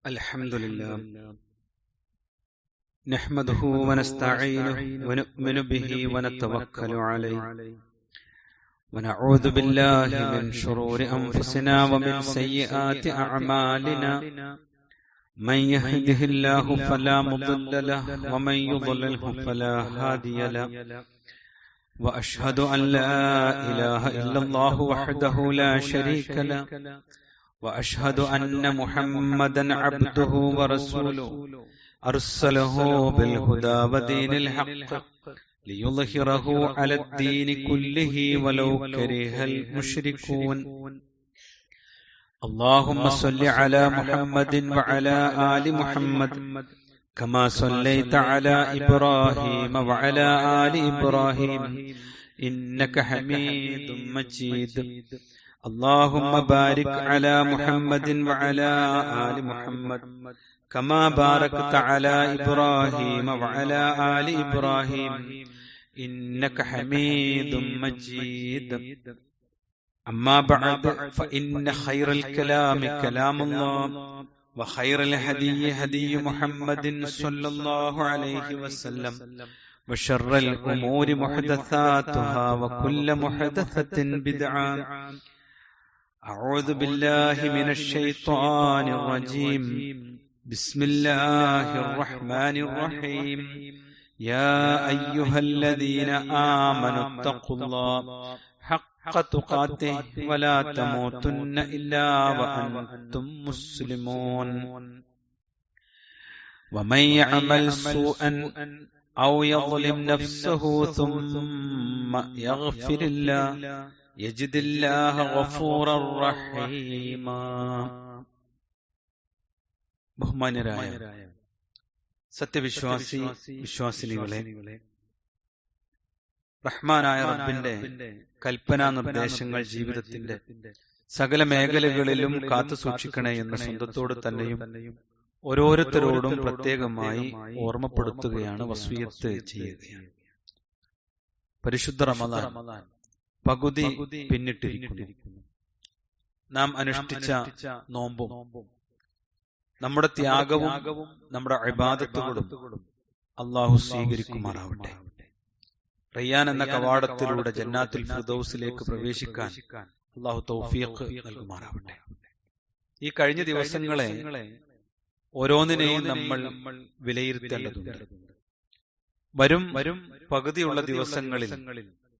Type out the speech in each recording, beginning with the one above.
الحمد لله نحمده ونستعينه ونؤمن به ونتوكل عليه ونعوذ بالله من شرور أنفسنا ومن سيئات أعمالنا من يهده الله فلا مضل له ومن يضلله فلا هادي له وأشهد أن لا إله إلا الله وحده لا شريك له وأشهد أن محمدا عبده ورسوله أرسله بالهدى ودين الحق ليظهره على الدين كله ولو كره المشركون اللهم صل على محمد وعلى آل محمد كما صليت على إبراهيم وعلى آل إبراهيم إنك حميد مجيد اللهم بارك على محمد وعلى آل محمد كما باركت على إبراهيم وعلى آل إبراهيم إنك حميد مجيد أما بعد فإن خير الكلام كلام الله وخير الهدي هدي محمد صلى الله عليه وسلم وشر الأمور محدثاتها وكل محدثة بدعة أعوذ بالله من الشيطان الرجيم بسم الله الرحمن الرحيم يا أيها الذين آمنوا اتقوا الله حق تقاته ولا تموتن إلا وأنتم مسلمون ومن يعمل سوءا أو يظلم نفسه ثم يغفر الله يجد الله غفورا رحيما. ബഹുമാന്യരായ സത്യവിശ്വാസി വിശ്വാസിനികളെ, റഹ്മാനായ റബ്ബിന്റെ കൽപ്പനാ നിർദ്ദേശങ്ങൾ ജീവിതത്തിന്റെ സകല മേഖലകളിലും കാത്തു സൂക്ഷിക്കണേ എന്ന സ്വന്തത്തോട് തന്നെയും ഓരോരുത്തരോടും പ്രത്യേകമായി ഓർമ്മപ്പെടുത്തുകയാണ്, വസിയത്ത് ചെയ്യുകയാണ്. പരിശുദ്ധ റമദാൻ പകുതി പിന്നിട്ടിരിക്കുന്നു. നാം അനുഷ്ഠിച്ച നോമ്പും നമ്മുടെ ത്യാഗവും നമ്മുടെ ഇബാദത്തുകളും അല്ലാഹു സ്വീകരിക്കുമാറാവട്ടെ. റയ്യാൻ എന്ന കവാടത്തിലൂടെ ജന്നാത്തുൽ ഫിർദൗസിലേക്ക് പ്രവേശിക്കാൻ അല്ലാഹു തൗഫീഖ് നൽകുമാറാവട്ടെ. ഈ കഴിഞ്ഞ ദിവസങ്ങളെ ഓരോന്നിനെയും നമ്മൾ വിലയിരുത്തേണ്ടതുണ്ട്. വരും പകുതിയുള്ള ദിവസങ്ങളിൽ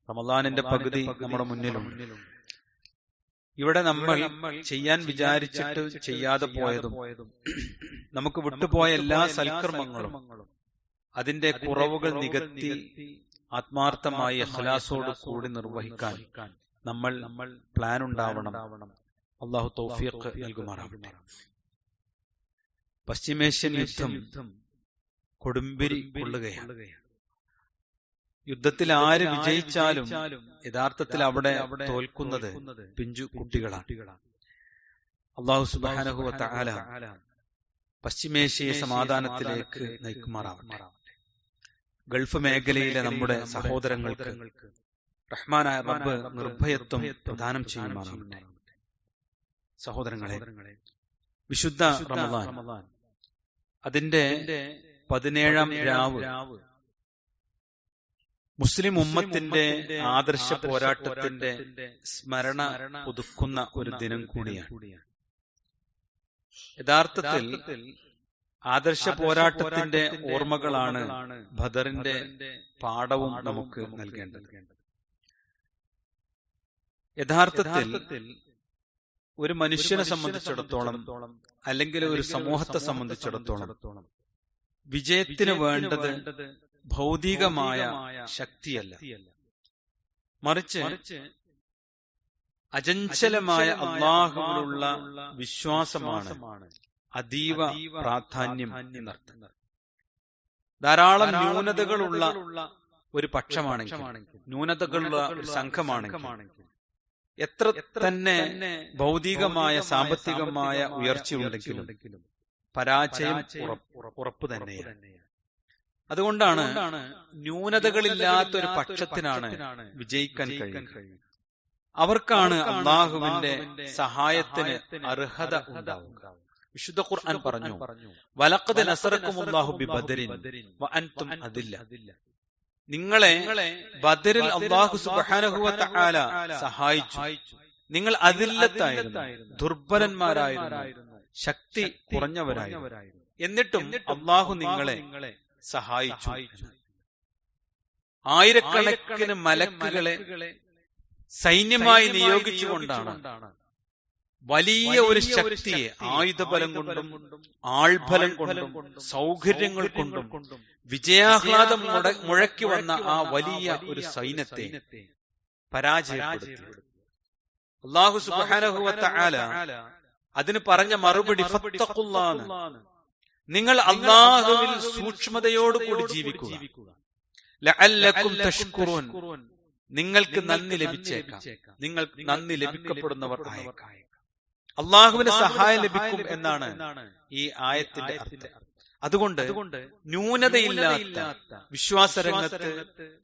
റമദാനിന്റെ പകുതി നമ്മുടെ മുന്നിലുണ്ട്. ഇവിടെ നമ്മൾ ചെയ്യാൻ വിചാരിച്ചിട്ട് ചെയ്യാതെ പോയതും നമുക്ക് വിട്ടുപോയ എല്ലാ സൽക്കർമ്മങ്ങളും അതിന്റെ കുറവുകൾ നികത്തി ആത്മാർത്ഥമായി ഇഖ്ലാസോട് കൂടി നിർവഹിക്കാൻ നമ്മൾ പ്ലാൻ ഉണ്ടാവണം. അല്ലാഹു തൗഫീഖ് നൽകുമാറാവട്ടെ. പശ്ചിമേഷ്യൻ യുദ്ധം കൊടുമ്പിരി കൊള്ളുകയാണ്. യുദ്ധത്തിൽ ആര് വിജയിച്ചാലും യഥാർത്ഥത്തിൽ അവിടെ തോൽക്കുന്നത് പിഞ്ചു കുട്ടികളാണ്. അല്ലാഹു സുബ്ഹാനഹു വ തആല പശ്ചിമേഷ്യയെ സമാധാനത്തിലേക്ക് നയിക്കുമാറാവട്ടെ. ഗൾഫ് മേഖലയിലെ നമ്മുടെ സഹോദരങ്ങൾക്ക് റഹ്മാനായ റബ്ബ് നിർഭയത്വം പ്രദാനം ചെയ്യുമാറാവട്ടെ. സഹോദരങ്ങളെ, വിശുദ്ധ റമദാൻ അതിന്റെ 17ാം രാവ് മുസ്ലിം ഉമ്മത്തിന്റെ ആദർശ പോരാട്ടത്തിന്റെ സ്മരണ പുതുക്കുന്ന ഒരു ദിനം കൂടിയാണ്. യഥാർത്ഥത്തിൽ ആദർശ പോരാട്ടത്തിന്റെ ഓർമ്മകളാണ് ബദറിന്റെ പാഠവും നമുക്ക് നൽകേണ്ടത്. യഥാർത്ഥത്തിൽ ഒരു മനുഷ്യനെ സംബന്ധിച്ചിടത്തോളം, അല്ലെങ്കിൽ ഒരു സമൂഹത്തെ സംബന്ധിച്ചിടത്തോളം വിജയത്തിന് വേണ്ടത് ഭൗതികമായ ശക്തിയല്ല, മറിച്ച് അചഞ്ചലമായ അല്ലാഹുവിലുള്ള വിശ്വാസമാണ് അതീവ പ്രാധാന്യം എന്നർത്ഥം. ധാരാളം ന്യൂനതകളുള്ള ഒരു പക്ഷമാണെങ്കിൽ, ന്യൂനതകളുള്ള ഒരു സംഘമാണെങ്കിൽ, എത്ര തന്നെ ഭൗതികമായ സാമ്പത്തികമായ ഉയർച്ചയുണ്ടെങ്കിലും പരാജയം ഉറപ്പ് തന്നെയാണ്. അതുകൊണ്ടാണ് ന്യൂനതകളില്ലാത്തൊരു പക്ഷത്തിനാണ് വിജയിക്കാൻ കഴിയുക. അവർക്കാണ് അള്ളാഹുവിന്റെ സഹായത്തിന് അർഹത ഉണ്ടാവുക. വിശുദ്ധ ഖുർആൻ പറഞ്ഞു, വലഖദ് നസറക്കുമുല്ലാഹു ബിബദരിൻ വഅൻതും അദില്ല. നിങ്ങളെ ബദറിൽ അല്ലാഹു സുബ്ഹാനഹു വ തആല സഹായിച്ചു. നിങ്ങൾ അതില്ലത്തായിരുന്നു, ദുർബലന്മാരായിരുന്നു, ശക്തി കുറഞ്ഞവരായിരുന്നു. എന്നിട്ടും അല്ലാഹു നിങ്ങളെ സഹായിച്ചു. ആയിരക്കണക്കിന് മലക്കുകളെ സൈന്യമായി നിയോഗിച്ചുകൊണ്ടാണ് വലിയ ഒരു ശക്തിയെ ആയുധബലം കൊണ്ടും ആൾബലം കൊണ്ടും സൗകര്യങ്ങൾ കൊണ്ടും വിജയാഹ്ലാദം മുഴക്കി വന്ന ആ വലിയ ഒരു സൈന്യത്തെ പരാജയപ്പെടുത്തി. അല്ലാഹു സുബ്ഹാനഹു വ തആല അതിന് പറഞ്ഞ മറുപടി ഫത്തഖുല്ലാഹ്, നിങ്ങൾ അല്ലാഹുവിൽ സൂക്ഷ്മതയോടുകൂടി ജീവിക്കുക. ലഅല്ലക്കും തഷ്കുറൂൻ, നിങ്ങൾക്ക് നന്ദി ലഭിച്ചേക്കാം, നിങ്ങൾ നന്ദി ലഭിക്കപ്പെടുന്നവർ ആയേക്കാം. അള്ളാഹുവിന് സഹായം ലഭിക്കും എന്നാണ് ഈ ആയത്തിന്റെ അർത്ഥം. അതുകൊണ്ട് ന്യൂനതയില്ലാത്ത വിശ്വാസരംഗത്ത്,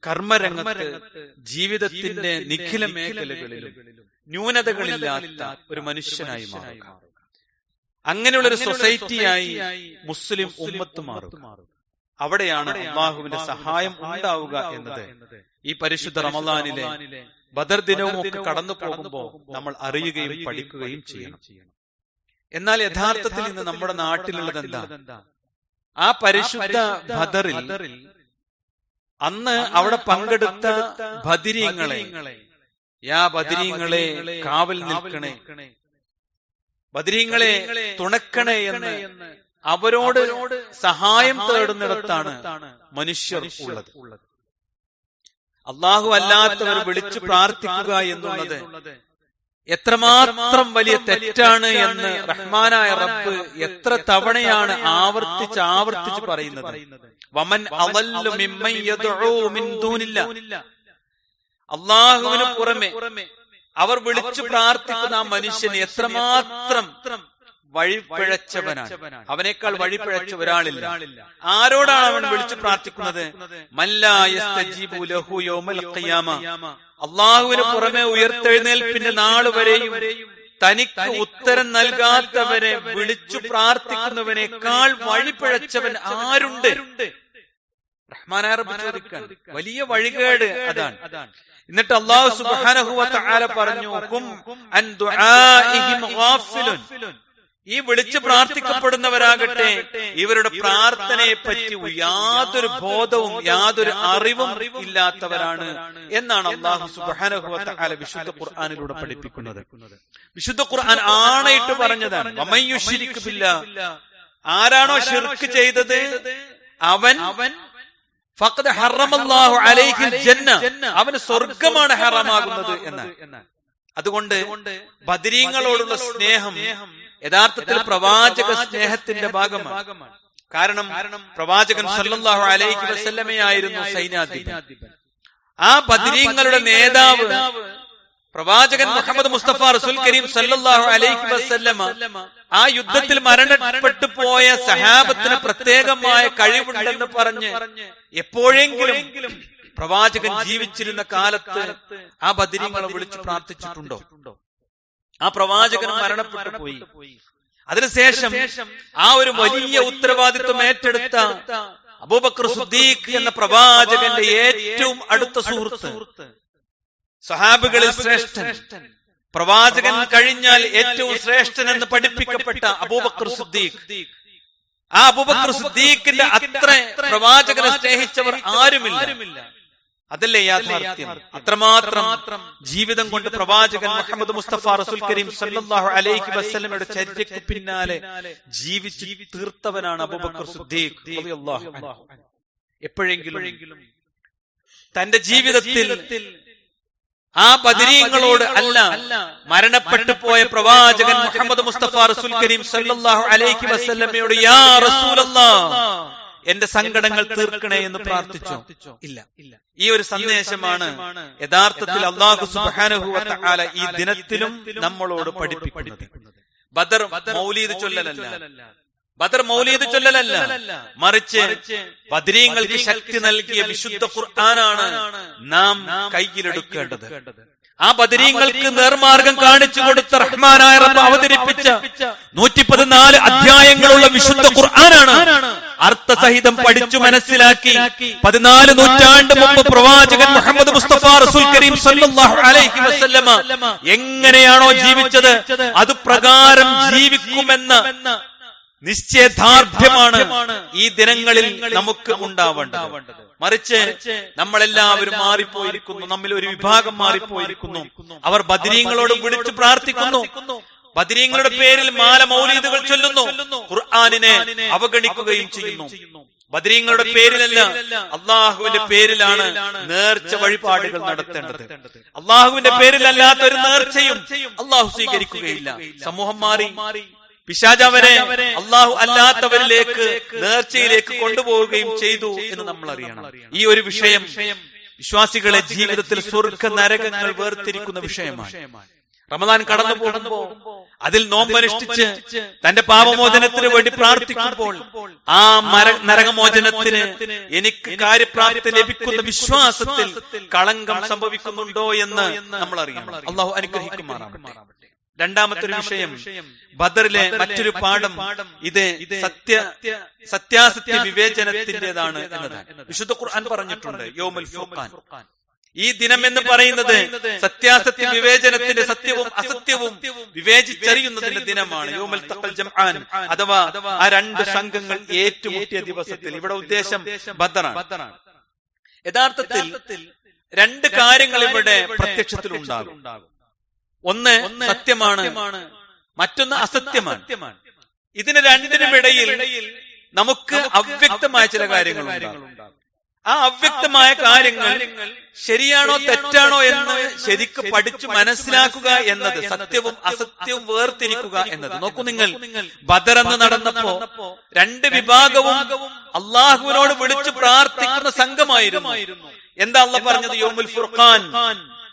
കർമ്മരംഗത്ത്, ജീവിതത്തിന്റെ നിഖില മേഖലകളിലും ന്യൂനതകളില്ലാത്ത ഒരു മനുഷ്യനായി മാറുക. അങ്ങനെയുള്ളൊരു സൊസൈറ്റിയായി മുസ്ലിം ഉമ്മത്ത് മാറുക. അവിടെയാണ് അള്ളാഹുവിന്റെ സഹായം ഉണ്ടാവുക എന്നത് ഈ പരിശുദ്ധ റമളാനിലെ ബദർ ദിനവും ഒക്കെ കടന്നു പോകുമ്പോൾ നമ്മൾ അറിയുകയും പഠിക്കുകയും ചെയ്യണം. എന്നാൽ യഥാർത്ഥത്തിൽ ഇന്ന് നമ്മുടെ നാട്ടിലുള്ളത് എന്താ? ആ പരിശുദ്ധ ബദറിൽ അന്ന് അവിടെ പങ്കെടുത്ത ബദരീങ്ങളെ, യാ ബദരീങ്ങളെ കാവൽ നിൽക്കണേ, ബദരീങ്ങളെ തുണക്കണേ എന്ന് അവരോട് സഹായം തേടുന്നിടത്താണ് മനുഷ്യർ ഉള്ളത്. അള്ളാഹു അല്ലാത്തവർ വിളിച്ചു പ്രാർത്ഥിക്കുക എന്നുള്ളത് എത്രമാത്രം വലിയ തെറ്റാണ് എന്ന് റഹ്മാനായ റബ്ബ് എത്ര തവണയാണ് ആവർത്തിച്ച് പറയുന്നത്. വമൻ അളല്ലു മിമ്മൻ യദ്ഉ മിൻ ദൂനില്ലാഹ്, അള്ളാഹുവിന് പുറമെ അവർ വിളിച്ചു പ്രാർത്ഥിക്കുന്ന ആ മനുഷ്യന് എത്രമാത്രം വഴിപിഴച്ചവനാണ്. അവനേക്കാൾ വഴിപിഴച്ച ഒരാളില്ല. ആരോടാണ് അവൻ വിളിച്ചു പ്രാർത്ഥിക്കുന്നത്? മല്ലാ യസ്തജീബു ലഹു യൗമൽ ഖിയാമ, അള്ളാഹുവിന് പുറമെ ഉയർത്തെഴുന്നേൽപ്പിന്റെ നാൾ വരെയും തനിക്ക് ഉത്തരം നൽകാത്തവരെ വിളിച്ചു പ്രാർത്ഥിക്കുന്നവനേക്കാൾ വഴിപിഴച്ചവൻ ആരുണ്ട്? റഹ്മാനായ റബ്ബ് ചോദിക്കാൻ വലിയ വഴികേട് അതാണ്. എന്നിട്ട് അല്ലാഹു സുബ്ഹാനഹു വ തആല പറഞ്ഞു, ഖും അൻ ദുആഇഹിം ഗാഫിലുൻ, ഈ വിളിച്ചു പ്രാർത്ഥിക്കപ്പെടുന്നവരാകട്ടെ ഇവരുടെ പ്രാർത്ഥനയെ പറ്റി യാതൊരു ബോധവും യാതൊരു അറിവും ഇല്ലാത്തവരാണ് എന്നാണ് അല്ലാഹു സുബ്ഹാനഹു വ തആല വിശുദ്ധ ഖുർആനിലൂടെ പഠിപ്പിക്കുന്നത്. വിശുദ്ധ ഖുർആൻ ആണയിട്ട് പറഞ്ഞതാണ്, വമൻ യുശ്രിക് ബില്ലാഹ്, ആരാണോ ശിർക്ക് ചെയ്തത് അവൻ ഫഖദ് ഹറമല്ലാഹു അലൈഹിൽ ജന്ന, അവന് സ്വർഗ്ഗമാണ് ഹറാമാകുന്നത് എന്നാണ്. അതുകൊണ്ട് ബദരീങ്ങളോടുള്ള സ്നേഹം യഥാർത്ഥത്തിൽ പ്രവാചക സ്നേഹത്തിന്റെ ഭാഗമാണ്. കാരണം പ്രവാചകൻ സല്ലല്ലാഹു അലൈഹി വസല്ലമയായിരുന്നു സൈന്യാധിപൻ. ആ ബദരീങ്ങളുടെ നേതാവ് പ്രവാചകൻ മുഹമ്മദ് മുസ്തഫ റസൂൽ കരീം സല്ലല്ലാഹു അലൈഹി വസല്ലമ ആ യുദ്ധത്തിൽ മരണപ്പെട്ടു പോയ സഹാബത്തിന് പ്രത്യേകമായ കഴിവുണ്ടെന്ന് പറഞ്ഞ് എപ്പോഴെങ്കിലും പ്രവാചകൻ ജീവിച്ചിരുന്ന കാലത്ത് ആ ബദരീങ്ങളെ വിളിച്ചു പ്രാർത്ഥിച്ചിട്ടുണ്ടോ? ആ പ്രവാചകൻ മരണപ്പെട്ടു പോയി. അതിനുശേഷം ആ ഒരു വലിയ ഉത്തരവാദിത്വം ഏറ്റെടുത്ത അബൂബക്കർ സിദ്ദീഖ് എന്ന പ്രവാചകന്റെ ഏറ്റവും അടുത്ത സുഹൃത്ത്, സഹാബികളിൽ ശ്രേഷ്ഠൻ, പ്രവാചകൻ കഴിഞ്ഞാൽ ഏറ്റവും ശ്രേഷ്ഠൻ എന്ന് പഠിപ്പിക്കപ്പെട്ട അബൂബക്കർ സിദ്ദീഖ്, ആ അബൂബക്കർ സിദ്ദീഖിന്റെ അത്ര പ്രവാചകനെ സ്നേഹിച്ചവർ ആരുമില്ല. അതല്ലേ യാഥാർത്ഥ്യം? അത്രമാത്രം ജീവിതം കൊണ്ട് പ്രവാചകൻ മുഹമ്മദ് മുസ്തഫ റസൂൽ കരീം സല്ലല്ലാഹു അലൈഹി വസല്ലമയുടെ ചര്യയ്ക്ക് പിന്നാലെ ജീവിച്ചു തീർത്തവനാണ് അബൂബക്കർ സിദ്ദീഖ് റളിയല്ലാഹു അൻഹു. എപ്പോഴെങ്കിലും തന്റെ ജീവിതത്തിൽ ആ ബദരീങ്ങളോട് അല്ല, മരണപ്പെട്ടു പോയ പ്രവാചകൻ മുഹമ്മദ് മുസ്തഫ റസൂൽ കരീം സല്ലല്ലാഹു അലൈഹി വസല്ലമയോട് യാ റസൂലല്ലാഹ് എന്റെ സങ്കടങ്ങൾ തീർക്കണേ എന്ന് പ്രാർത്ഥിച്ചോ? ഇല്ല. ഈ ഒരു സന്ദേശമാണ് യഥാർത്ഥത്തിൽ അല്ലാഹു സുബ്ഹാനഹു വ തആല ഈ ദിനത്തിലും നമ്മളോട് പഠിപ്പിക്കുന്നത്. ബദർ മൗലീദ് ചൊല്ലലല്ല, മറിച്ച് ബദരീങ്ങൾക്ക് ശക്തി നൽകിയ വിശുദ്ധ ഖുർആനാണ് നാം കയ്യിലെടുക്കേണ്ടത്. ആ ബദരീങ്ങൾക്ക് നേർമാർഗം കാണിച്ചു കൊടുത്ത റഹ്മാനായ റബ്ബ് അവതരിപ്പിച്ച 114 അധ്യായങ്ങളുള്ള വിശുദ്ധ ഖുർആനാണ്. അർത്ഥസഹിതം പഠിച്ചു മനസ്സിലാക്കി 14 നൂറ്റാണ്ട് മുമ്പ് പ്രവാചകൻ മുഹമ്മദ് മുസ്തഫ റസൂൽ കരീം സല്ലല്ലാഹു അലൈഹി വസല്ലമ എങ്ങനെയാണോ ജീവിച്ചത് അത് പ്രകാരം ജീവിക്കുമെന്ന നിശ്ചയദാർഢ്യമാണ് ഈ ദിനങ്ങളിൽ നമുക്ക് ഉണ്ടാവേണ്ടത്. മറിച്ച് നമ്മളെല്ലാവരും മാറിപ്പോയിരിക്കുന്നു. നമ്മിൽ ഒരു വിഭാഗം മാറിപ്പോയിരിക്കുന്നു. അവർ ബദരീങ്ങളോട് വിളിച്ചു പ്രാർത്ഥിക്കുന്നു. ബദരീങ്ങളുടെ പേരിൽ മാല മൗലീദുകൾ ചൊല്ലുന്നു. ഖുർആനിനെ അവഗണിക്കുകയും ചെയ്യുന്നു. ബദരീങ്ങളുടെ പേരിലല്ല, അള്ളാഹുവിന്റെ പേരിലാണ് നേർച്ച വഴിപാടുകൾ നടത്തേണ്ടത്. അള്ളാഹുവിന്റെ പേരിലല്ലാത്ത ഒരു നേർച്ചയും അള്ളാഹു സ്വീകരിക്കുകയില്ല. സമൂഹം മാറി. പിശാച് അവരെ അള്ളാഹു അല്ലാത്തവരിലേക്ക് നേർച്ചയിലേക്ക് കൊണ്ടുപോവുകയും ചെയ്തു എന്ന് നമ്മൾ അറിയണം. ഈ ഒരു വിഷയം വിശ്വാസികളെ ജീവിതത്തിൽ സ്വർഗ്ഗ നരകങ്ങൾ വേർതിരിക്കുന്ന വിഷയമാണ്. റമദാൻ കടന്നു പോകുമ്പോൾ അതിൽ നോമ്പനുഷ്ഠിച്ച് തന്റെ പാപമോചനത്തിന് വേണ്ടി പ്രാർത്ഥിക്കുമ്പോൾ ആ നരകമോചനത്തിന് എനിക്ക് കാര്യപ്രാപ്തി ലഭിക്കുന്ന വിശ്വാസത്തിൽ കളങ്കം സംഭവിക്കുന്നുണ്ടോ എന്ന് നമ്മൾ അറിയണം. അള്ളാഹു അനുഗ്രഹിക്കുമാറാവട്ടെ. രണ്ടാമത്തെ ഒരു വിഷയം ബദറിലെ മറ്റൊരു പാഠം ഇത് സത്യാസത്യ വിവേചനത്തിന്റേതാണ് എന്നതാണ്. വിശുദ്ധ ഖുർആൻ പറഞ്ഞിട്ടുണ്ട് യൗമുൽ ഫുർഖാൻ. ഈ ദിനം എന്ന് പറയുന്നത് സത്യാസത്യ വിവേചനത്തിന്റെ സത്യവും അസത്യവും വിവേചിച്ചറിയുന്നതിന്റെ ദിനമാണ്. യൗമുൽ തഖൽ ജംആൻ അഥവാ ആ രണ്ട് സംഘങ്ങൾ ഏറ്റുമുട്ടിയ ദിവസത്തിൽ. ഇവിടെ ഉദ്ദേശം ബദറാണ്. യഥാർത്ഥത്തിൽ രണ്ട് കാര്യങ്ങൾ ഇവിടെ പ്രത്യക്ഷത്തിലുണ്ടാകും. ഒന്ന് സത്യമാണ്, മറ്റൊന്ന് അസത്യമാണ്. ഇതിന് രണ്ടിനുമിടയിൽ നമുക്ക് അവ്യക്തമായ ചില കാര്യങ്ങളുണ്ടാകും. ആ അവ്യക്തമായ കാര്യങ്ങൾ ശരിയാണോ തെറ്റാണോ എന്ന് ശരിക്ക് പഠിച്ചു മനസ്സിലാക്കുക എന്നത്, സത്യവും അസത്യവും വേർതിരിക്കുക എന്നത്. നോക്കൂ നിങ്ങൾ, ബദർ എന്ന് നടന്നപ്പോ രണ്ട് വിഭാഗവും അള്ളാഹുവിനോട് വിളിച്ചു പ്രാർത്ഥിക്കുന്ന സംഘമായിരുന്നു. എന്താ അള്ളാഹ് പറഞ്ഞത്? യൗമുൽ ഫുർഖാൻ.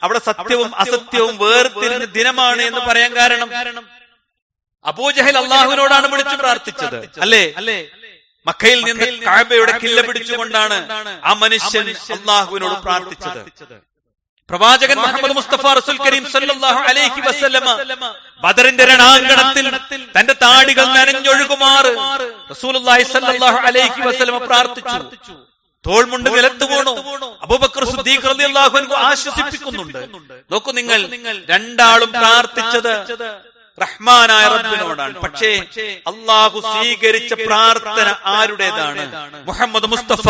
അവിടെ സത്യവും അസത്യവും വേർതിരിഞ്ഞ ദിനമാണ് എന്ന് പറയാൻ കാരണം അബൂജഹൽ അള്ളാഹുവിനോടാണ് വിളിച്ചു പ്രാർത്ഥിച്ചത്, അല്ലേ? മക്കയിൽ നിന്ന് കഅബയുടെ കില്ല പിടിച്ചുകൊണ്ടാണ് ആ മനുഷ്യൻ അള്ളാഹുവിനോട് പ്രാർത്ഥിച്ചത്. പ്രവാചകൻ മുഹമ്മദ് മുസ്തഫ റസൂൽ കരീം സല്ലല്ലാഹു അലൈഹി വസല്ലമ ബദറിന്റെ രണാങ്കണത്തിൽ തന്റെ താടികൾ നനഞ്ഞൊഴുകുമാറ് റസൂലുള്ളാഹി സല്ലല്ലാഹു അലൈഹി വസല്ലമ പ്രാർത്ഥിച്ചു. തോൾമുണ്ട് നിലത്ത് വീണു. അബൂബക്കർ സിദ്ദീഖ് റളിയല്ലാഹു അൻഹു ആശ്വസിപ്പിക്കുന്നുണ്ട്. നോക്കൂ നിങ്ങൾ, രണ്ടാളും പ്രാർത്ഥിച്ചത് റഹ്മാനായ റബ്ബിനോടാണ്. പക്ഷേ അള്ളാഹു സ്വീകരിച്ച പ്രാർത്ഥന ആരുടേതാണ്? മുഹമ്മദ് മുസ്തഫ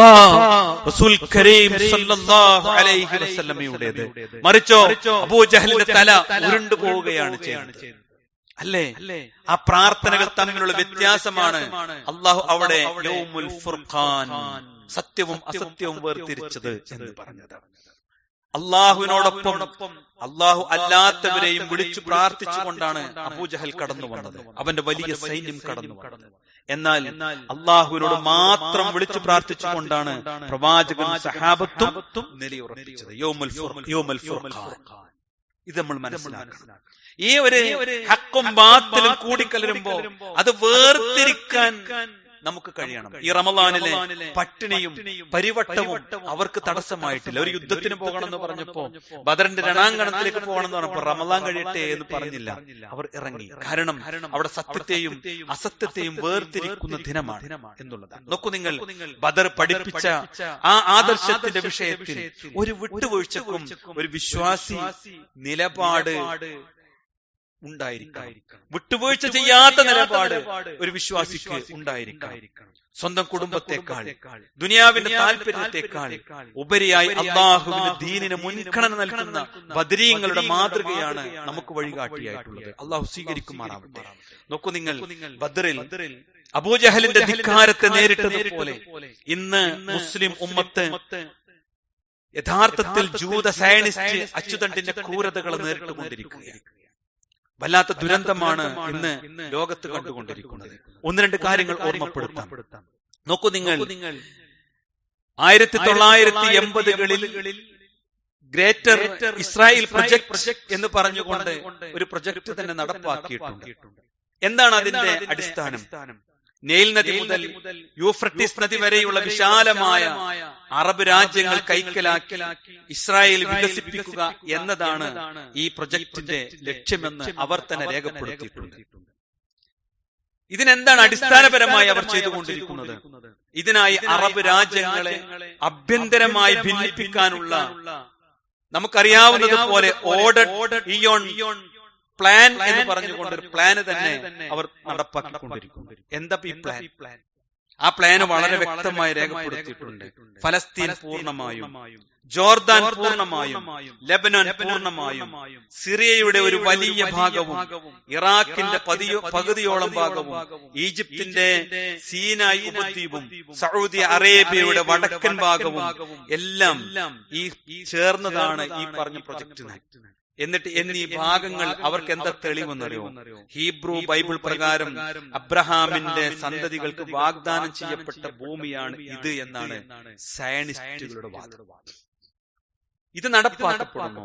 റസൂൽ കരീം സല്ലല്ലാഹു അലൈഹി വസല്ലമയുടേത്. മറിച്ചോ അബൂജഹലിന്റെ തല ഉരുണ്ടു പോവുകയാണ് ചെയ്യുന്നത്, അല്ലേ? ആ പ്രാർത്ഥനകൾ തമ്മിലുള്ള വ്യത്യാസമാണ് അള്ളാഹു അവിടെ യൗമുൽ ഫുർഖാൻ, സത്യവും അസത്യവും വേർതിരിച്ചത് എന്ന് പറഞ്ഞത്. അള്ളാഹുവിനോടൊപ്പം അള്ളാഹു അല്ലാത്തവരെയും വിളിച്ചു പ്രാർത്ഥിച്ചുകൊണ്ടാണ് അബൂജഹൽ കടന്നു വന്നത്. അവന്റെ വലിയ സൈന്യം കടന്നു വന്നത്. എന്നാൽ അള്ളാഹുവിനോട് മാത്രം വിളിച്ചു പ്രാർത്ഥിച്ചുകൊണ്ടാണ് പ്രവാചകൻ സഹാബത്തും നിലയുറപ്പിച്ചത്. യൗമുൽ ഫുർഖാൻ. ഇത് നമ്മൾ മനസ്സിലാക്കണം. ഈ ഒരു ഹക്കും ബാത്തിലും കൂടിക്കലരുമ്പോ അത് വേർതിരിക്കാൻ നമുക്ക് കഴിയണം. ഈ റമളാനിലെ പട്ടിണിയും പരിവട്ടവും അവർക്ക് തടസ്സമായിട്ടില്ല. ഒരു യുദ്ധത്തിന് പോകണം എന്ന് പറഞ്ഞപ്പോ, ബദറിന്റെ രണാങ്കണത്തിലേക്ക് പോകണം എന്ന് പറഞ്ഞപ്പോ റമളാൻ കഴിയട്ടെ എന്ന് പറഞ്ഞില്ല, അവർ ഇറങ്ങി. കാരണം അവിടെ സത്യത്തെയും അസത്യത്തെയും വേർതിരിക്കുന്ന ദിനമാണ് എന്നുള്ളതാണ്. നോക്കൂ നിങ്ങൾ, ബദർ പഠിപ്പിച്ച ആ ആദർശത്തിന്റെ വിഷയത്തിൽ ഒരു വിട്ടുവീഴ്ചക്കും ഒരു വിശ്വാസി നിലപാട് ഉണ്ടായിരിക്കണം. വിട്ടുവീഴ്ച ചെയ്യാത്ത നിലപാട് ഒരു വിശ്വാസിക്ക് ഉണ്ടായിരിക്കണം. സ്വന്തം കുടുംബത്തെക്കാൾ, ദുനിയാവിന്റെ താല്പര്യത്തെക്കാൾ ഉപരിയായി അള്ളാഹുവിന്റെ ദീനിന് മുൻഗണന നൽകുന്ന ബദരീങ്ങളുടെ മാതൃകയാണ് നമുക്ക് വഴികാട്ടിയായിട്ടുള്ളത്. അള്ളാഹു സ്വീകരിക്കുമാറാവട്ടെ. നോക്കൂ നിങ്ങൾ, ബദറിൽ അബൂജഹലിന്റെ ധിക്കാരത്തെ നേരിട്ടതുപോലെ ഇന്ന് മുസ്ലിം ഉമ്മത്ത് യഥാർത്ഥത്തിൽ ജൂത സയനിസ്റ്റ് അച്ചുതണ്ടിന്റെ ക്രൂരതകൾ നേരിട്ടുകൊണ്ടിരിക്കുകയാണ്. വല്ലാത്ത ദുരന്തമാണ് ഇന്ന് ലോകത്ത് കണ്ടുകൊണ്ടിരിക്കുന്നത്. ഒന്ന് രണ്ട് കാര്യങ്ങൾ ഓർമ്മപ്പെടുത്താം. നോക്കൂ നിങ്ങൾ, 1980കളിൽ ഗ്രേറ്റർ ഇസ്രായേൽ പ്രൊജക്ട് എന്ന് പറഞ്ഞുകൊണ്ട് ഒരു പ്രൊജക്ട് തന്നെ നടപ്പാക്കിയിട്ടുണ്ട്. എന്താണ് അതിന്റെ അടിസ്ഥാനം? നൈൽ നദി മുതൽ യൂഫ്രട്ടീസ് നദി വരെയുള്ള വിശാലമായ അറബ് രാജ്യങ്ങൾ കൈക്കലാക്കി ഇസ്രായേൽ വികസിപ്പിക്കുക എന്നതാണ് ഈ പ്രൊജക്ടിന്റെ ലക്ഷ്യമെന്ന് അവർ തന്നെ രേഖപ്പെടുത്തിയിട്ടുണ്ട്. ഇതിനെന്താണ് അടിസ്ഥാനപരമായി അവർ ചെയ്തുകൊണ്ടിരിക്കുന്നത്? ഇതിനായി അറബ് രാജ്യങ്ങളെ ആഭ്യന്തരമായി ഭിന്നിപ്പിക്കാനുള്ള, നമുക്കറിയാവുന്നതുപോലെ ഓർഡർ പ്ലാൻ എന്ന് പറഞ്ഞുകൊണ്ട് ഒരു പ്ലാന് തന്നെ അവർ നടപ്പാക്കിക്കൊണ്ടിരിക്കുന്നു. എന്താ ഈ പ്ലാൻ? ആ പ്ലാന് വളരെ വ്യക്തമായി രേഖപ്പെടുത്തിയിട്ടുണ്ട്. ഫലസ്തീൻ പൂർണ്ണമായും, ജോർദാൻ പൂർണ്ണമായും, ലെബനൻ പൂർണ്ണമായും, സിറിയയുടെ ഒരു വലിയ ഭാഗവും, ഇറാഖിന്റെ പകുതിയോളം ഭാഗവും, ഈജിപ്തിന്റെ സീനായ് ഉപദ്വീപും, സൗദി അറേബ്യയുടെ വടക്കൻ ഭാഗവും എല്ലാം ഈ ചേർന്നതാണ് ഈ പറഞ്ഞ പ്രൊജക്ടിന്. എന്നിട്ട് എന്നീ ഭാഗങ്ങൾ അവർക്ക് എന്താ തെളിവെന്നറിയോ? ഹീബ്രു ബൈബിൾ പ്രകാരം അബ്രഹാമിന്റെ സന്തതികൾക്ക് വാഗ്ദാനം ചെയ്യപ്പെട്ട ഭൂമിയാണ് ഇത് എന്നാണ് സയനിസ്റ്റുകളുടെ വാദം. ഇത് നടപ്പാക്കപ്പെടുന്നു,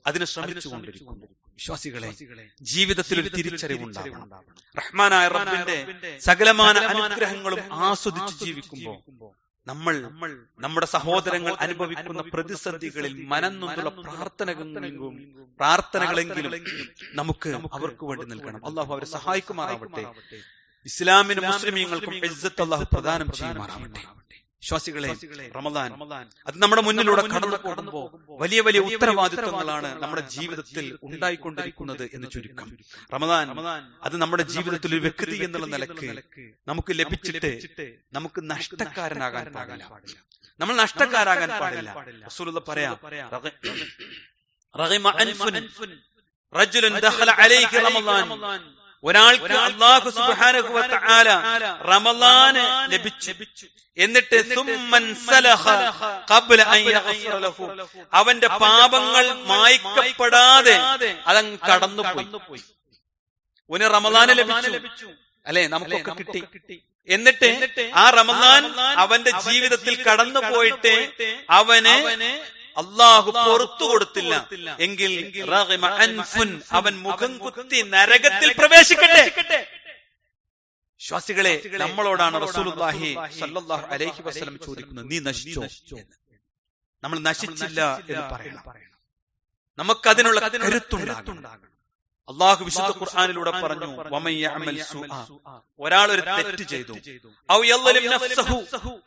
അതിന് ശ്രമിച്ചുകൊണ്ടിരിക്കുന്നു. വിശ്വാസികളെ, ജീവിതത്തിൽ ഒരു തിരിച്ചറിവുണ്ടാകണം. റഹ്മാനായ റബ്ബിന്റെ സകലമാന അനുഗ്രഹങ്ങളും ആസ്വദിച്ച് ജീവിക്കുമ്പോൾ നമ്മൾ നമ്മുടെ സഹോദരങ്ങൾ അനുഭവിക്കുന്ന പ്രതിസന്ധികളിൽ മനംനൊന്തുള്ള പ്രാർത്ഥനകളെങ്കിലും നമുക്ക് അവർക്ക് വേണ്ടി നൽകണം. അള്ളാഹു അവരെ സഹായിക്കുമാറാവട്ടെ. ഇസ്ലാമിനും മുസ്ലിമീങ്ങൾക്കും ഇസ്സത്ത് അള്ളാഹു പ്രദാനം ചെയ്യുമാറാവട്ടെ. വിശ്വാസികളെ, റമദാൻ അത് നമ്മുടെ മുന്നിലൂടെ കടന്നു പോകുമ്പോൾ വലിയ വലിയ ഉത്തരവാദിത്വങ്ങളാണ് നമ്മുടെ ജീവിതത്തിൽ ഉണ്ടായിക്കൊണ്ടിരിക്കുന്നത് എന്ന് ചുരുക്കം. റമദാൻ അത് നമ്മുടെ ജീവിതത്തിൽ ഒരു വ്യക്തി എന്നുള്ള നിലക്ക് നമുക്ക് ലഭിച്ചിട്ട് നമുക്ക് നഷ്ടക്കാരനാകാൻ പാടില്ല. നമ്മൾ നഷ്ടക്കാരാകാൻ പാടില്ല. റസൂലുള്ളാഹി പറയാ, റഗിമ അൻഫുൻ റജുലുൻ ദഖല അലൈഹി റമദാൻ, ഒരാൾക്ക് അല്ലാഹു സുബ്ഹാനഹു വ തആല റമദാന് ലഭിച്ചു, എന്നിട്ട് അവന്റെ പാപങ്ങൾ മായ്ക്കപ്പെടാതെ അതങ്ങ് കടന്നുപോയി. ഓന് റമദാന് ലഭിച്ചു അല്ലെ, നമുക്കൊക്കെ കിട്ടി. എന്നിട്ട് ആ റമദാൻ അവന്റെ ജീവിതത്തിൽ കടന്നു പോയിട്ട് അവന് അള്ളാഹു പുറത്തു കൊടുത്തില്ല എങ്കിൽ അവൻ മുഖം കുത്തി നരകത്തിൽ പ്രവേശിക്കട്ടെ. വിശ്വാസികളെ, നമ്മളോടാണ് റസൂലുള്ളാഹി സ്വല്ലല്ലാഹു അലൈഹി വസല്ലം ചോദിക്കുന്നത്, നീ നശിച്ചോ? നമ്മൾ നശിച്ചില്ല എന്ന് പറയണം. നമുക്കതിനുള്ള കരുത്തുണ്ടാകണം. അള്ളാഹു വിശുദ്ധ ഖുർആനിലൂടെ പറഞ്ഞു, ഒരാൾ ഒരു തെറ്റ് ചെയ്തു,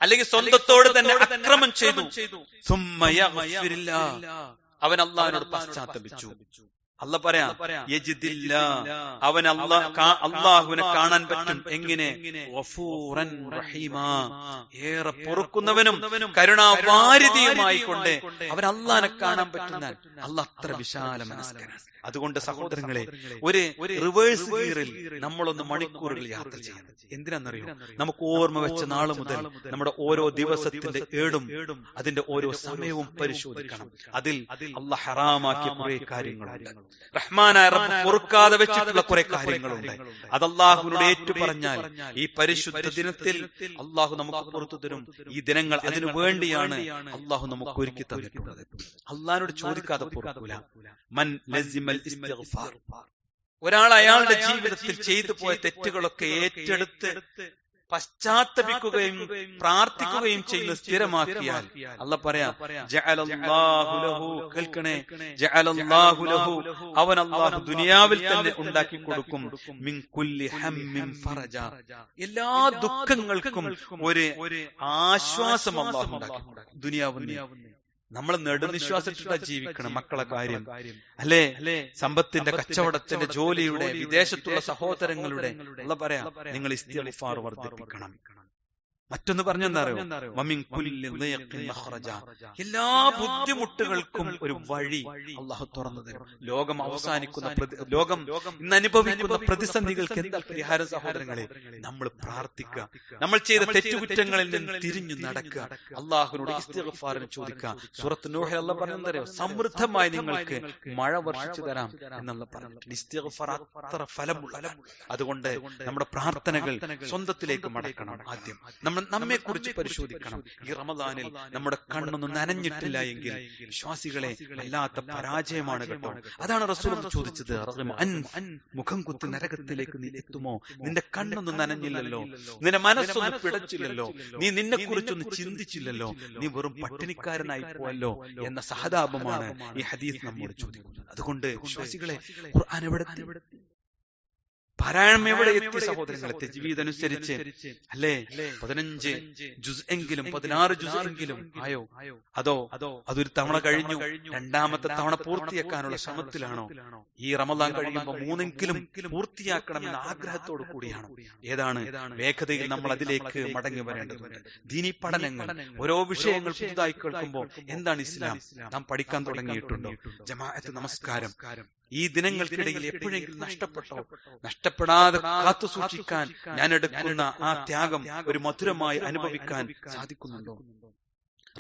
അല്ലെങ്കിൽ സ്വന്തത്തോട് തന്നെ അക്രമം ചെയ്തു, അവൻ അള്ളാഹിനോട് പശ്ചാത്തപിച്ചു. അല്ല പറയാ, അവൻ അള്ളാഹുവിനെ കാണാൻ പറ്റും. എങ്ങനെ? ഗഫൂറൻ റഹീമാ, ഏറെ പൊറുക്കുന്നവനും കരുണാവാരിധിയുമായിക്കൊണ്ട് അവൻ അള്ളാഹിനെ കാണാൻ പറ്റുന്ന അള്ളാഹ് അത്ര വിശാല മനസ്കനാണ്. അതുകൊണ്ട് സഹോദരങ്ങളെ, ഒരു റിവേഴ്സ് ഗിയറിൽ നമ്മളൊന്ന് മണിക്കൂറുകൾ യാത്ര ചെയ്യണം. എന്തിനാണെന്നറിയോ? നമുക്ക് ഓർമ്മ വെച്ച നാള് മുതൽ നമ്മുടെ ഓരോ ദിവസത്തിന്റെ ഏടും അതിന്റെ ഓരോ സമയവും പരിശോധിക്കണം. അതിൽ അള്ളാഹ് ഹറാമാക്കിയ കുറെ കാര്യങ്ങളുണ്ട്, റഹ്മാനായ റബ്ബ് പൊറുക്കാതെ വെച്ചിട്ടുള്ള കുറെ കാര്യങ്ങളുണ്ട്. അത് അള്ളാഹുവിനോട് ഏറ്റു പറഞ്ഞാൽ ഈ പരിശുദ്ധ ദിനത്തിൽ അള്ളാഹു നമുക്ക് പുറത്തു തരും. ഈ ദിനങ്ങൾ അതിനു വേണ്ടിയാണ് അള്ളാഹു നമുക്ക് ഒരുക്കി തന്നിട്ടുള്ളത്. അള്ളാഹിനോട് ചോദിക്കാതെ പൊറുക്കൂല. മൻ ലസിമൽ ഇസ്തിഗ്ഫാർ, ഒരാൾ അയാളുടെ ജീവിതത്തിൽ ചെയ്തു പോയ തെറ്റുകളൊക്കെ ഏറ്റെടുത്ത് പശ്ചാത്തപിക്കുകയും പ്രാർത്ഥിക്കുകയും ചെയ്യുന്ന സ്ഥിരമാക്കിയാൽ അല്ലാഹ് പറയാ, ജഅലല്ലാഹു ലഹു, കേൾക്കണേ, ജഅലല്ലാഹു ലഹു, അവൻ അല്ലാഹു ദുനിയാവിൽ തന്നെ ഉണ്ടാക്കി കൊടുക്കും, മിൻ കുല്ലി ഹമ്മിൻ ഫറജ, എല്ലാ ദുഃഖങ്ങൾക്കും ഒരു ആശ്വാസം അല്ലാഹു ഉണ്ടാക്കി കൊടുക്കും ദുനിയാവിൽ. നമ്മൾ നെടുനിശ്വാസിച്ചിട്ടാ ജീവിക്കണം. മക്കളെ കാര്യം അല്ലേ, സമ്പത്തിന്റെ, കച്ചവടത്തിന്റെ, ജോലിയുടെ, വിദേശത്തുള്ള സഹോദരങ്ങളുടെ അല്ലാഹ് പറയാ, നിങ്ങൾ ഇസ്തിഗ്ഫാർ വർദ്ധിപ്പിക്കണം. മറ്റൊന്ന് പറഞ്ഞെന്താ അറിയോ? എല്ലാ ബുദ്ധിമുട്ടുകൾക്കും ഒരു വഴി അള്ളാഹു തുറന്നു തരും. ലോകം ഇന്ന് അനുഭവിക്കുന്ന പ്രതിസന്ധികൾക്ക് എന്താ പരിഹാരം? സഹോദരങ്ങളെ, നമ്മൾ പ്രാർത്ഥിക്കുക, നമ്മൾ ചെയ്ത തെറ്റുകുറ്റങ്ങളിൽ നിന്ന് തിരിഞ്ഞു നടക്കുക, അള്ളാഹുവിനോട് ഇസ്തിഗ്ഫാറിന് ചോദിക്കുക. സൂറത്ത് നൂഹിൽ അല്ലാഹ് പറഞ്ഞെന്തറിയോ? സമൃദ്ധമായി നിങ്ങൾക്ക് മഴ വർഷിച്ചു തരാം എന്നുള്ള പറഞ്ഞിട്ടുണ്ട്. ഇസ്തിഗ്ഫാർ അത്ര ഫലമുള്ള. അതുകൊണ്ട് നമ്മുടെ പ്രാർത്ഥനകൾ സ്വന്തത്തിലേക്ക് മടക്കണം. ആദ്യം നമ്മൾ നമ്മെ കുറിച്ച് പരിശോധിക്കണം. ഈ റമദാനിൽ നമ്മുടെ കണ്ണൊന്നും നനഞ്ഞിട്ടില്ല എങ്കിൽ വിശ്വാസികളെ വല്ലാത്ത പരാജയമാണ് കേട്ടോ. അതാണ് റസൂൽ ചോദിച്ചത്, മുഖം കുത്തി നരകത്തിലേക്ക് നീ എത്തുമോ? നിന്റെ കണ്ണൊന്നും നനഞ്ഞില്ലല്ലോ, നിന്റെ മനസ്സൊന്നും പിടച്ചില്ലല്ലോ, നീ നിന്നെ കുറിച്ചൊന്നും ചിന്തിച്ചില്ലല്ലോ, നീ വെറും പട്ടിണിക്കാരനായി പോയല്ലോ എന്ന സഹതാപമാണ് ഈ ഹദീസ് നമ്മോട് ചോദിക്കുന്നത്. അതുകൊണ്ട് വിശ്വാസികളെ, ഖുർആൻ എവിടെ പാരായണം എവിടെ എത്തി സഹോദരങ്ങളെ? തജ്വീദ് അനുസരിച്ച് അല്ലേ 15 ജുസ് എങ്കിലും 16 ജുസ് എങ്കിലും ആയോ? അതൊരു തവണ കഴിഞ്ഞു, രണ്ടാമത്തെ തവണ പൂർത്തിയാക്കാനുള്ള ശ്രമത്തിലാണോ? ഈ റമദാൻ കഴിയുമ്പോൾ 3എങ്കിലും പൂർത്തിയാക്കണമെന്ന ആഗ്രഹത്തോടു കൂടിയാണോ? ഏതാണ് വേഗതയിൽ നമ്മൾ അതിലേക്ക് മടങ്ങി വരേണ്ടതുണ്ട്. ദീനി പഠനങ്ങൾ, ഓരോ വിഷയങ്ങൾ പുതുതായി കേൾക്കുമ്പോൾ എന്താണ് ഇസ്ലാം നാം പഠിക്കാൻ തുടങ്ങിയിട്ടുണ്ടോ? ജമാഅത്ത് നമസ്കാരം ഈ ദിനങ്ങൾക്കിടയിൽ എപ്പോഴെങ്കിലും നഷ്ടപ്പെടാതെ കാത്തു സൂക്ഷിക്കാൻ ഞാൻ എടുക്കുന്ന ആ ത്യാഗം ഒരു മധുരമായി അനുഭവിക്കാൻ സാധിക്കുന്നുണ്ടോ?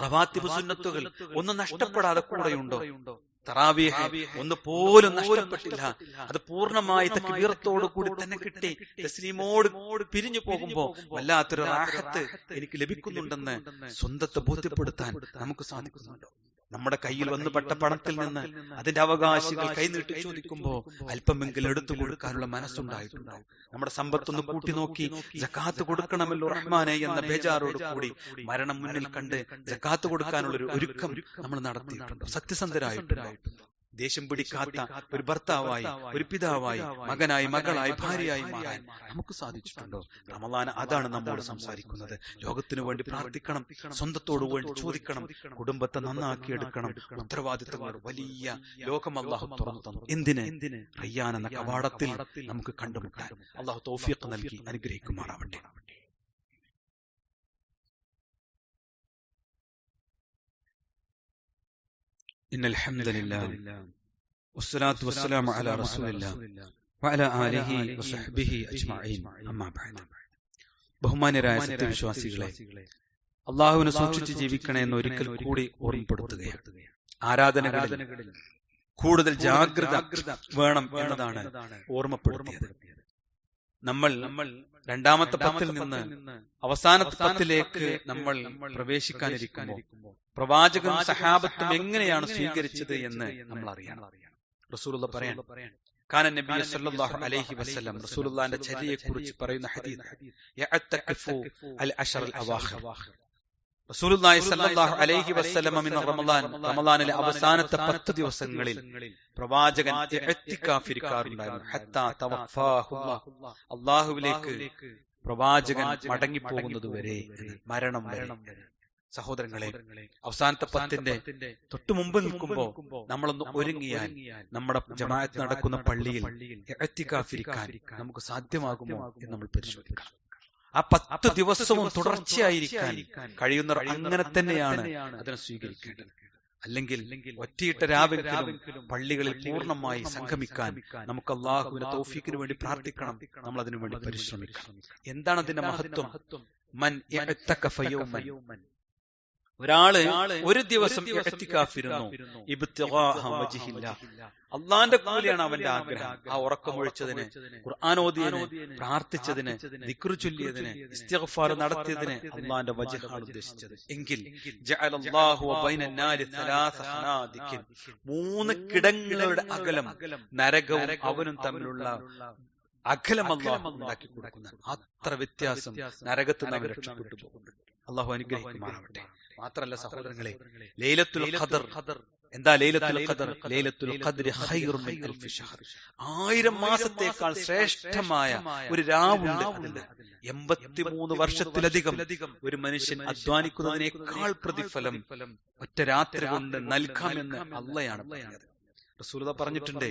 റവാത്തിബ് സുന്നത്തുകൾ ഒന്നും നഷ്ടപ്പെടാതെ കൂടെയുണ്ടോ? തറാവീഹ് ഒന്ന് പോലും നഷ്ടപ്പെട്ടില്ല, അത് പൂർണ്ണമായി തക്ബീറത്തോടു കൂടി തന്നെ കിട്ടി. തസ്ലീമോട് പിരിഞ്ഞു പോകുമ്പോ വല്ലാത്തൊരു റാഹത്ത് എനിക്ക് ലഭിക്കുന്നുണ്ടെന്ന് സ്വന്തത്തെ ബോധ്യപ്പെടുത്താൻ നമുക്ക് സാധിക്കുന്നുണ്ടോ? നമ്മുടെ കയ്യിൽ വന്നുപെട്ട പണത്തിൽ നിന്ന് അതിന്റെ അവകാശികൾ കൈനീട്ടി ചോദിക്കുമ്പോ അല്പമെങ്കിലും എടുത്തു കൊടുക്കാനുള്ള മനസ്സുണ്ടായിട്ടുണ്ടോ? നമ്മുടെ സമ്പത്തൊന്ന് കൂട്ടി നോക്കി സകാത്ത് കൊടുക്കണമല്ലോ റഹ്മാനെ എന്ന ബേജാറോട് കൂടി മരണം മുന്നിൽ കണ്ട് സകാത്ത് കൊടുക്കാനുള്ളൊരു ഒരുക്കം നമ്മൾ നടത്തിയിട്ടുണ്ടോ? സത്യസന്ധരായിട്ടുണ്ടോ? ദേഷ്യം പിടിക്കാത്ത ഒരു ഭർത്താവായി, ഒരു പിതാവായി, മകനായി, മകളായി, ഭാര്യയായി മാറാൻ നമുക്ക് സാധിച്ചിട്ടുണ്ടോ? റമദാൻ അതാണ് നമ്മോട് സംസാരിക്കുന്നത്. ലോകത്തിനു വേണ്ടി പ്രാർത്ഥിക്കണം, സ്വന്തത്തോടു വേണ്ടി ചോദിക്കണം, കുടുംബത്തെ നന്നാക്കിയെടുക്കണം. ഉത്തരവാദിത്തങ്ങളുടെ വലിയ ലോകം അല്ലാഹു തുറന്നു തന്നു. എന്തിന്? റയ്യാൻ എന്ന കവാടത്തിൽ നമുക്ക് കണ്ടുമുട്ടാൻ അല്ലാഹു തൗഫീഖ് നൽകി അനുഗ്രഹിക്കുമാറാവട്ടെ. ഇന്നൽ ഹംദലില്ലാഹ് വസ്സലാത്തു വസ്സലാമു അലാ റസൂലില്ലാഹ് വഅലാ ആലിഹി വസഹ്ബിഹി അജ്മഈൻ. അമ്മാ ബഅദ്. ബഹുമാന്യരായ സത്യവിശ്വാസികളെ, അല്ലാഹുവിനെ സൂക്ഷിച്ച് ജീവിക്കണേ എന്ന് ഒരിക്കൽ കൂടി ഓർമ്മപ്പെടുത്തുകയാണ്. ആരാധനകളിൽ കൂടുതൽ ജാഗ്രത വേണം എന്നതാണ് ഓർമ്മപ്പെടുത്തിയത്. നമ്മൾ രണ്ടാമത്തെ പത്തിൽ നിന്ന് അവസാനത്തെ പത്തിലേക്ക് നമ്മൾ പ്രവേശിക്കാനിരിക്കുമ്പോൾ പ്രവാചകനും സഹാബത്തും എങ്ങനെയാണ് സ്വീകരിച്ചത് എന്ന് നമ്മൾ അറിയണം. റസൂലുള്ളാഹി പറയാണ്, കാന നബി സല്ലല്ലാഹു അലൈഹി വസല്ലം, റസൂലുള്ളാഹിന്റെ ചര്യയെ കുറിച്ച് പറയുന്ന ഹദീസ്, യഅതഖഫു അൽ അശറൽ അവാഖിർ. റസൂലുള്ളാഹി സല്ലല്ലാഹു അലൈഹി വസല്ലം റമളാനിലെ അവസാനത്തെ 10 ദിവസങ്ങളിൽ പ്രവാചകൻ ഇഅ്തികാഫിരിക്കാറുണ്ടായിരുന്നു. ഹത്താ തവഫാഹുല്ലാഹ്, അല്ലാഹുവിലേക്ക് പ്രവാചകൻ മടങ്ങിപ്പോകുന്നതുവരെ, മരണം വരെ. സഹോദരങ്ങളെ, അവസാനത്തെ 10ന്റെ തൊട്ടു മുമ്പ് നിൽക്കുമ്പോ നമ്മളൊന്ന് ഒരുങ്ങിയാൽ നമ്മുടെ ജമാഅത്ത് നടക്കുന്ന പള്ളിയിൽ ഇഅ്തികാഫിരിക്കാൻ നമുക്ക് സാധ്യമാകുമോ എന്ന് നമ്മൾ പരിശോധിക്കണം. ആ 10 ദിവസവും തുടർച്ചയായിരിക്കാൻ കഴിയുന്നവർ അങ്ങനെ തന്നെയാണ് അതിനെ സ്വീകരിക്കേണ്ടത്. അല്ലെങ്കിൽ ഒറ്റയിട്ട രാവെങ്കിലും പള്ളികളിൽ പൂർണ്ണമായി സംഗമിക്കാൻ നമുക്ക് അല്ലാഹുവിന്റെ തൗഫീഖിന് വേണ്ടി പ്രാർത്ഥിക്കണം. നമ്മൾ അതിനു വേണ്ടി പരിശ്രമിക്കണം. എന്താണ് അതിന്റെ മഹത്വം? മൻ ഇഅ്തഖഫ യൗമൻ, ഒരാള് ഒരു ദിവസം ഇഅ്തികാഫിരുന്നു, ഇബ്തിഗാഅ വജ്ഹില്ലാഹ്, അള്ളാന്റെ കൂലിയാണ് അവന്റെ ആഗ്രഹം. ആ ഉറക്കമൊഴിച്ചതിന്, ഖുർആൻ ഓതിയതിന്, പ്രാർത്ഥിച്ചതിന്, ദിക്ർ ചൊല്ലിയതിന്, ഇസ്തിഗ്ഫാർ നടത്തിയതിന് അള്ളാന്റെ വജ്ഹാണ് ഉദ്ദേശിച്ചത് എങ്കിൽ ജഅലല്ലാഹു ബൈനൻ നാരി 3 ഹനാദിക്കിൻ, 3 കിടങ്ങളുടെ അകലം നരകവും അവനും തമ്മിലുള്ള അകലം അല്ലാഹു ഉണ്ടാക്കി കൊടുക്കുന്ന അത്ര വ്യത്യാസം നരകത്തിൽ നിന്ന് അവൻ രക്ഷപ്പെട്ടു പോകുന്നുണ്ട്. അല്ലാഹു അനുഗ്രഹിക്കുമാറാവട്ടെ. മാത്രല്ല സഹോദരങ്ങളെ, ലൈലത്തുൽ ഖദർ, എന്താ ലൈലത്തുൽ ഖദർ? ലൈലത്തുൽ ഖദ്രി ഖൈറുൻ മിൻ അൽഫി ശഹർ, 1000 മാസത്തേക്കാൾ ശ്രേഷ്ഠമായ ഒരു രാവുണ്ട് അതിൽ. 83 വർഷത്തിലധികം ഒരു മനുഷ്യൻ അധ്വാനിക്കുന്നതിനേക്കാൾ പ്രതിഫലം ഒറ്റ രാത്രി കൊണ്ട് നൽകാമെന്ന് അള്ളയാണ് പറഞ്ഞത്. റസൂലുള്ളാഹി പറഞ്ഞിട്ടുണ്ട്,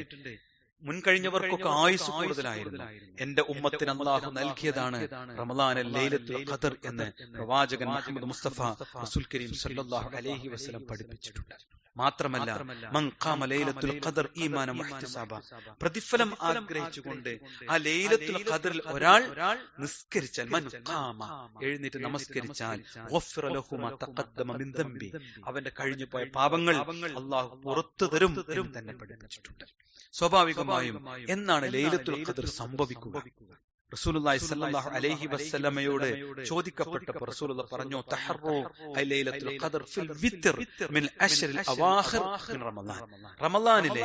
മുൻകഴിഞ്ഞവർക്കൊക്കെ ആയുസ് കൂടുതലായിരുന്നു, എന്റെ ഉമ്മത്തിന് അല്ലാഹു നൽകിയതാണ് റമളാനിൽ ലൈലത്തുൽ ഖദർ എന്ന് പ്രവാചകൻ മുഹമ്മദ് മുസ്തഫ റസൂൽ കരീം സല്ലല്ലാഹു അലൈഹി വസല്ലം പഠിപ്പിച്ചിട്ടുണ്ട്. മാത്രമല്ല, മൻ ഖാമ ലൈലത്തുൽ ഖദർ ഈമാനൻ വഹ്തിസാബ, പ്രതിഫലം ആഗ്രഹിച്ചുകൊണ്ട് ആ ലൈലത്തുൽ ഖദറിൽ ഒരാൾ നിസ്കരിച്ചാൽ, മൻ ഖാമ, എഴുന്നേറ്റ് നമസ്കരിച്ചാൽ, ഗുഫിറ ലഹു മാ തഖദ്ദമ മിൻ ദംബി, അവന്റെ കഴിഞ്ഞുപോയ പാപങ്ങൾ അല്ലാഹു പുറത്തു തരും എന്ന് തന്നെ പഠിപ്പിച്ചിട്ടുണ്ട്. സ്വാഭാവികമായും എന്നാണ് ലൈലത്തുൽ ഖദർ സംഭവിക്കുക? റസൂലുള്ളാഹി സ്വല്ലല്ലാഹു അലൈഹി വസല്ലമയോട് ചോദിക്കപ്പെട്ടപ്പോൾ റസൂലുള്ള പറഞ്ഞു, തഹറു ലൈലത്തുൽ ഖദ്ർ ഫിൽ വിത്ർ മിൻ അശ്റിൽ അവാഖിർ മിൻ റമളാൻ. റമളാനിലെ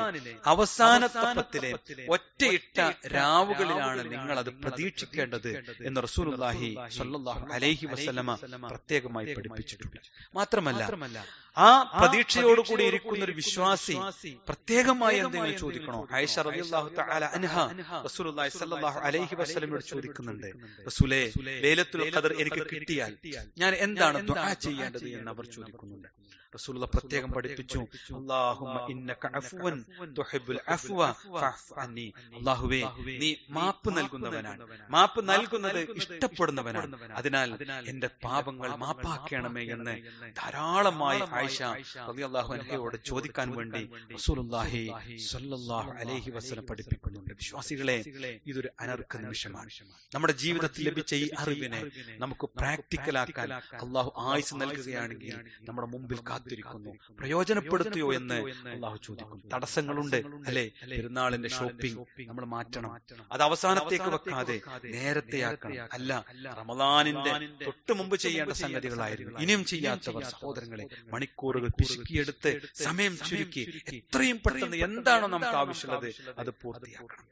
അവസാനത്തെ 10 ഒറ്റയിട്ട രാവുകളിലാണ് നിങ്ങൾ അത് പ്രതീക്ഷിക്കേണ്ടത് എന്ന് റസൂലുള്ളാഹി സ്വല്ലല്ലാഹു അലൈഹി വസല്ലമ പ്രത്യേകമായി പഠിപ്പിച്ചിട്ടുണ്ട്. മാത്രമല്ല, ആ പ്രതീക്ഷയോടുകൂടി ഇരിക്കുന്ന ഒരു വിശ്വാസി പ്രത്യേകമായി എന്തെങ്കിലും ചോദിക്കണോ? ആയിഷ റളിയല്ലാഹു തആല അൻഹ റസൂലുള്ളാഹി സ്വല്ലല്ലാഹു അലൈഹി വസല്ലമയോട് ചോദിക്കുന്നുണ്ട്, റസൂലേ, ലൈലത്തുൽ ഖദ്ർ എനിക്ക് കിട്ടിയാൽ ഞാൻ എന്താണ് ദുആ ചെയ്യേണ്ടത് എന്ന് അവർ ചോദിക്കുന്നുണ്ട്. റസൂലുള്ളാഹി പ്രത്യേകം പഠിപ്പിച്ചു, അല്ലാഹുമ്മ ഇന്നക അഫ്വൻ തുഹിബ്ബുൽ അഫ്വ ഫഅഫ് അന്നി. അല്ലാഹുവേ, നീ മാപ്പ് നൽകുന്നവനാണ്, മാപ്പ് നൽകുന്നത് ഇഷ്ടപ്പെടുന്നവനാണ്, അതിനാൽ എന്റെ പാപങ്ങൾ മാപ്പാക്കണമേ എന്ന് ധാരാളമായി ആയിഷ റളിയല്ലാഹു അൻഹയോട് ചോദിക്കാൻ വേണ്ടി റസൂലുള്ളാഹി സ്വല്ലല്ലാഹു അലൈഹി വസല്ലം പഠിപ്പിക്കുന്നുണ്ട്. വിശ്വാസികളെ, ഇതൊരു അനർഘ നിമിഷമാണ്. നമ്മുടെ ജീവിതത്തിൽ ലഭിച്ച ഈ അറിവിനെ നമുക്ക് പ്രാക്ടിക്കലാക്കാൻ അള്ളാഹു ആയുസ് നൽകുകയാണെങ്കിൽ നമ്മുടെ മുമ്പിൽ കാത്തിരിക്കുന്നു. പ്രയോജനപ്പെടുത്തിയോ എന്ന് അള്ളാഹു ചോദിക്കും. തടസ്സങ്ങളുണ്ട് അല്ലെ? പെരുന്നാളിന്റെ ഷോപ്പിംഗ് നമ്മൾ മാറ്റണം, അത് അവസാനത്തേക്ക് വെക്കാതെ നേരത്തെയാക്കണം. അല്ല, റമളാനിന്റെ തൊട്ട് മുമ്പ് ചെയ്യേണ്ട സംഗതികളായിരുന്നു ഇനിയും ചെയ്യാത്തവർ സഹോദരങ്ങളെ മണിക്കൂറുകൾ പിശുക്കിയെടുത്ത് സമയം ചുരുക്കി എത്രയും പെട്ടെന്ന് എന്താണോ നമുക്ക് ആവശ്യമുള്ളത് അത് പൂർത്തിയാക്കണം.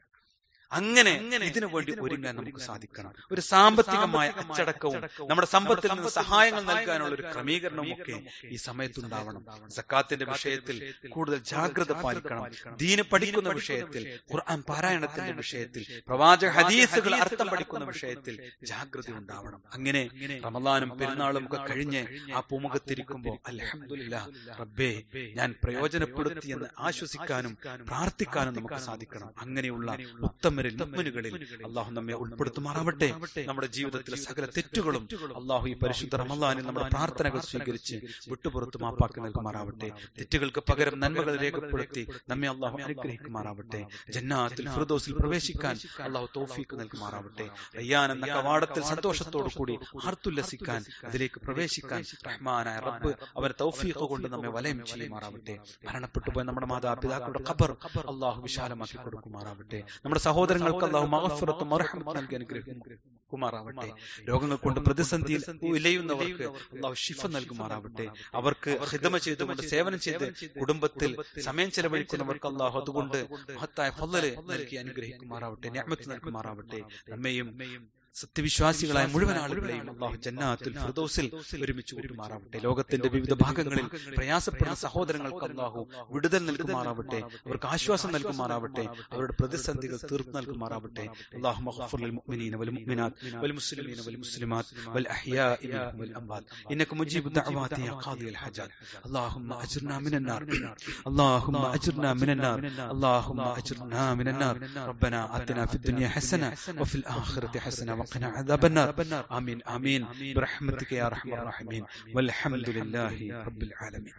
അങ്ങനെ ഇതിനു വേണ്ടി ഒരുങ്ങാൻ നമുക്ക് സാധിക്കണം. ഒരു സാമ്പത്തികമായ അച്ചടക്കവും നമ്മുടെ സമ്പത്തിൽ നിന്ന് സഹായങ്ങൾ നൽകാനുള്ള ഒരു ക്രമീകരണവും ഒക്കെ ഈ സമയത്തുണ്ടാവണം. സക്കാത്തിന്റെ വിഷയത്തിൽ കൂടുതൽ ജാഗ്രത പാലിക്കണം. ദീന് പഠിക്കുന്ന വിഷയത്തിൽ, ഖുർആൻ പാരായണത്തിന്റെ വിഷയത്തിൽ, പ്രവാചക ഹദീസുകൾ അർത്ഥം പഠിക്കുന്ന വിഷയത്തിൽ ജാഗ്രത ഉണ്ടാവണം. അങ്ങനെ റമളാനും പെരുന്നാളും ഒക്കെ കഴിഞ്ഞ് ആ പൂമുഖത്തിരിക്കുമ്പോൾ അൽഹംദുലില്ലാഹ് റബ്ബേ, ഞാൻ പ്രയോജനപ്പെടുത്തി എന്ന് ആശ്വസിക്കാനും പ്രാർത്ഥിക്കാനും നമുക്ക് സാധിക്കണം. അങ്ങനെയുള്ള ഉത്തമ മുഅ്മിനുകളിൽ അല്ലാഹു നമ്മെ ഉൾപ്പെടുത്തുമാറാവട്ടെ. നമ്മുടെ ജീവിതത്തിലെ സകല തെറ്റുകളും അല്ലാഹു ഈ പരിശുദ്ധ റമളാനിൽ നമ്മുടെ പ്രാർത്ഥനകൾ സ്വീകരിച്ച് വിട്ടുപുറത്ത് മാപ്പാക്കി നൽകുമാറാവട്ടെ. തെറ്റുകൾക്ക് പകരം നന്മകൾ രേഖപ്പെടുത്തി നമ്മെ അല്ലാഹു അനുഗ്രഹിക്കുമാറാവട്ടെ. ജന്നാത്തുൽ ഫിർദൗസിൽ പ്രവേശിക്കാൻ അല്ലാഹു തൗഫീഖ് നൽകുമാറാവട്ടെ. റയ്യാൻ എന്ന കവാടത്തിൽ സന്തോഷത്തോടു കൂടി ആർത്തുല്ലസിക്കാൻ, അതിലേക്ക് പ്രവേശിക്കാൻ റഹ്മാനായ റബ്ബ് അവരെ തൗഫീഖ് കൊണ്ട് നമ്മെ വലയം ചെയ്യുമാറാവട്ടെ. മരണപ്പെട്ടുപോയ നമ്മുടെ മാതാപിതാക്കളുടെ ഖബർ അല്ലാഹു വിശാലമാക്കി കൊടുക്കുമാറാവട്ടെ. നമ്മുടെ സഹോദരങ്ങൾക്ക് അല്ലാഹു മഗ്ഫിറത്തും മർഹമത്തും നൽകി അനുഗ്രഹിക്കുമാറാവട്ടെ. രോഗങ്ങൾ കൊണ്ട് പ്രതിസന്ധിയിൽ ഇലയുന്നവർക്ക് അല്ലാഹു ശിഫ നൽകുമാറാവട്ടെ. അവർക്ക് ഖിദ്മ ചെയ്തുകൊണ്ട് സേവനം ചെയ്ത് കുടുംബത്തിൽ സമയം ചെലവഴിക്കുന്നവർക്ക് അല്ലാഹു അതുകൊണ്ട് മഹത്തായ ഫളല് നൽകി അനുഗ്രഹിക്കുമാറാവട്ടെ, നിഅമത്ത് നൽകുമാറാവട്ടെ. നമ്മയും സത്യവിശ്വാസികളായ മുഴുവൻ ആളുകളെയും അല്ലാഹു ജന്നാത്തുൽ ഫിർദൗസിൽ ഒരുമിച്ച് കൂട്ടുമാറാവട്ടെ. ലോകത്തിന്റെ വിവിധ ഭാഗങ്ങളിൽ പ്രയാസപ്പെടുന്ന സഹോദരങ്ങൾക്ക് അല്ലാഹു വിടുതൽ നൽകുമാറാവട്ടെ, അവർക്ക് ആശ്വാസം നൽകുമാറാവട്ടെ, അവരുടെ പ്രതിസന്ധികൾ തീർത്ത് നൽകുമാറാവട്ടെ. അല്ലാഹുമ്മ ഗ്ഫിർ ലിൽ മുഅ്മിനീന വൽ മുഅ്മിനാത്ത് വൽ മുസ്ലിമീന വൽ മുസ്ലിമാത്ത് വൽ അഹ്യാഇ മിൻഹും വൽ അംവാത് ഇന്നക മുജീബു ദഅവാതി യാ ഖാദിയൽ ഹജാത്. അല്ലാഹുമ്മ അജ്ർനാ മിനൻ നാർ, അല്ലാഹുമ്മ അജ്ർനാ മിനൻ നാർ, അല്ലാഹുമ്മ അജ്ർനാ മിനൻ നാർ. റബ്ബനാ ആതിനാ ഫിദ് ദുനിയ ഹസന വഫിൽ ആഖിറതി ഹസന وقنا عذاب النار. آمين آمين برحمتك يا أرحم الراحمين والحمد لله رب العالمين.